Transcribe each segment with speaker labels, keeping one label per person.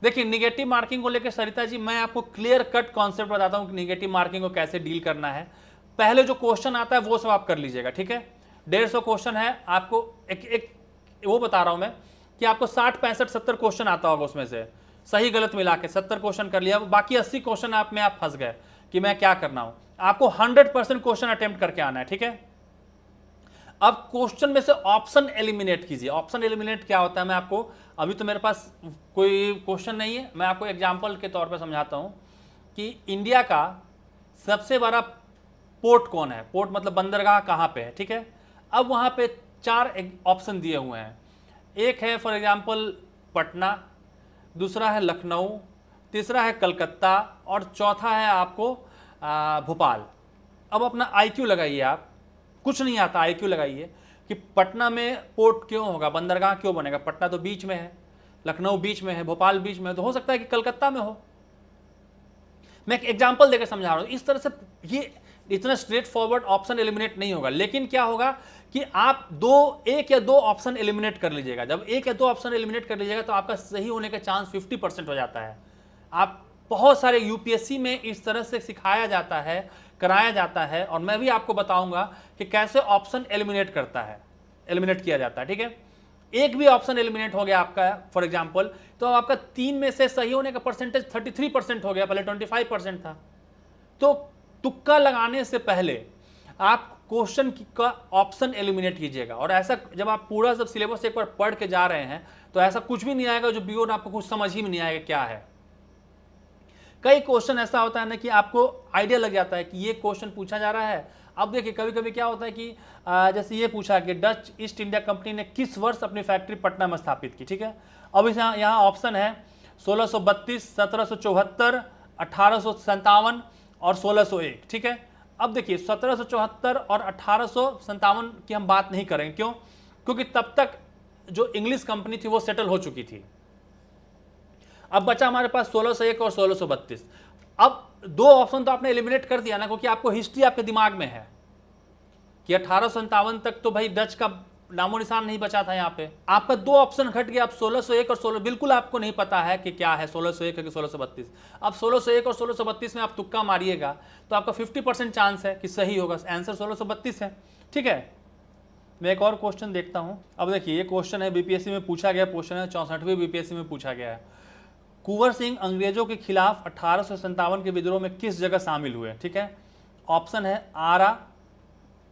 Speaker 1: देखिए negative marking को लेकर सरिता जी मैं आपको क्लियर कट कॉन्सेप्ट बताता हूं कि निगेटिव मार्किंग को कैसे डील करना है। पहले जो क्वेश्चन आता है वो सब आप कर लीजिएगा, ठीक है। 150 क्वेश्चन है, आपको एक वो बता रहा हूं मैं कि आपको 60 65 70 क्वेश्चन आता होगा, उसमें से सही गलत मिला के 70 क्वेश्चन कर लिया, बाकी 80 क्वेश्चन आप में आप फंस गए कि मैं क्या करना हूं। आपको 100% क्वेश्चन अटेम्प्ट करके आना है, ठीक है। अब क्वेश्चन में से ऑप्शन एलिमिनेट कीजिए। ऑप्शन एलिमिनेट क्या होता है, मैं आपको, अभी तो मेरे पास कोई क्वेश्चन नहीं है, मैं आपको एग्जांपल के तौर पे समझाता हूं कि इंडिया का सबसे बड़ा पोर्ट कौन है। पोर्ट मतलब बंदरगाह कहां पे है, ठीक है। अब वहां पे 4 ऑप्शन दिए हुए हैं। एक है फॉर एग्जांपल पटना, दूसरा है लखनऊ, तीसरा है कलकत्ता और चौथा है आपको भोपाल। अब अपना आईक्यू लगाइए, आप कुछ नहीं आता, आईक्यू लगाइए कि पटना में पोर्ट क्यों होगा, बंदरगाह क्यों बनेगा। पटना तो बीच में है, लखनऊ बीच में है, भोपाल बीच में है, तो हो सकता है कि कलकत्ता में हो। मैं एक एग्जांपल देकर समझा रहा हूं। इस तरह से ये इतना स्ट्रेट फॉरवर्ड ऑप्शन एलिमिनेट नहीं होगा, लेकिन क्या होगा कि आप एक या दो ऑप्शन एलिमिनेट कर लीजिएगा। जब एक या दो ऑप्शन एलिमिनेट कर लीजिएगा तो आपका सही होने का चांस 50% हो जाता है। आप बहुत सारे यूपीएससी में इस तरह से सिखाया जाता है, कराया जाता है, और मैं भी आपको बताऊंगा कि कैसे ऑप्शन एलिमिनेट किया जाता है, ठीक है। एक भी ऑप्शन एलिमिनेट हो गया आपका फॉर एग्जांपल, तो आपका 3 में से सही होने का परसेंटेज 33% हो गया, पहले 25% था। तो तुक्का लगाने से पहले आप क्वेश्चन का ऑप्शन एलिमिनेट कीजिएगा। और ऐसा जब आप पूरा सब सिलेबस एक बार पढ़ के जा रहे हैं तो ऐसा कुछ भी नहीं आएगा जो बियॉन्ड आपको कुछ समझ ही में नहीं आएगा क्या है। कई क्वेश्चन ऐसा होता है ना कि आपको आइडिया लग जाता है कि ये क्वेश्चन पूछा जा रहा है। अब देखिए कभी कभी क्या होता है कि जैसे ये पूछा कि डच ईस्ट इंडिया कंपनी ने किस वर्ष अपनी फैक्ट्री पटना में स्थापित की, ठीक है। अब इस यहाँ ऑप्शन है 1632, 1774, 1857 और 1601, ठीक है। अब देखिए 1774 और 1857 की हम बात नहीं करेंगे, क्यों? क्योंकि तब तक जो इंग्लिश कंपनी थी वो सेटल हो चुकी थी। अब बचा हमारे पास 1601 और 1632। अब दो ऑप्शन तो आपने एलिमिनेट कर दिया ना, क्योंकि आपको हिस्ट्री आपके दिमाग में है कि 1857 तक तो भाई डच का नामो निशान नहीं बचा था। यहाँ पे आपका दो ऑप्शन घट गया। अब 1601 और 16 बिल्कुल आपको नहीं पता है कि क्या है, 1601 है कि 1632। अब 1601 और 1632 में आप तुक्का मारिएगा तो आपका 50% चांस है कि सही होगा, आंसर 1632 है, ठीक है। मैं एक और क्वेश्चन देखता हूं। अब देखिए ये क्वेश्चन है बीपीएससी में पूछा गया, क्वेश्चन है 64वीं बीपीएससी में पूछा गया है। कुंवर सिंह अंग्रेजों के खिलाफ 1857 के विद्रोह में किस जगह शामिल हुए, ठीक है। ऑप्शन है आरा,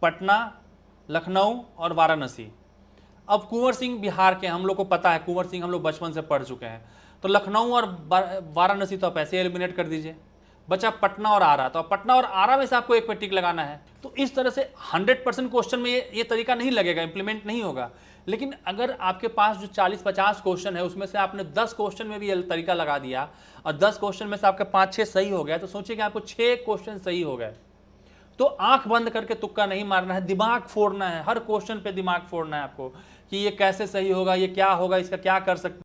Speaker 1: पटना, लखनऊ और वाराणसी। अब कुंवर सिंह बिहार के, हम लोग को पता है कुंवर सिंह, हम लोग बचपन से पढ़ चुके हैं, तो लखनऊ और वाराणसी तो आप ऐसे एलिमिनेट कर दीजिए। बचा पटना और आरा, तो पटना और आरा में से आपको एक पे टिक लगाना है। तो इस तरह से 100% क्वेश्चन में ये तरीका नहीं लगेगा, इंप्लीमेंट नहीं होगा। लेकिन अगर आपके पास जो 40-50 क्वेश्चन है उसमें से आपने 10 क्वेश्चन में भी ये तरीका लगा दिया और 10 क्वेश्चन में से आपके 5-6 सही हो गया, तो सोचिए कि आपको 6 क्वेश्चन सही हो गए। तो आंख बंद करके तुक्का नहीं मारना है, दिमाग फोड़ना है। हर क्वेश्चन पे दिमाग फोड़ना है आपको कि ये कैसे सही होगा, ये क्या होगा, इसका क्या कर सकते